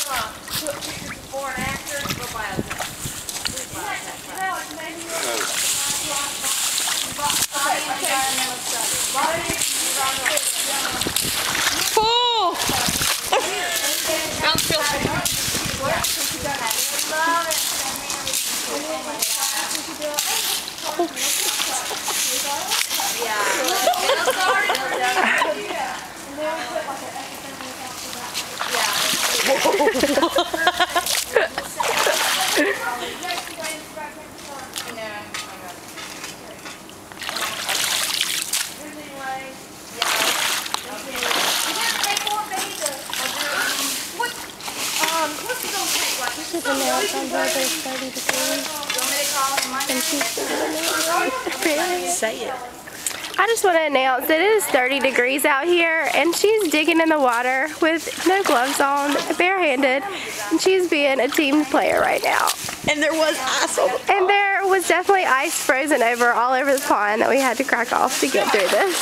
pictures before and after, go buy a test. Full! This is a nail on where there's 30 degrees. And she's really? Say it. I just want to announce that it is 30 degrees out here, and she's digging in the water with no gloves on, barehanded, and she's being a team player right now. And there was ice on the And there was definitely ice frozen over all over the pond that we had to crack off to get through this.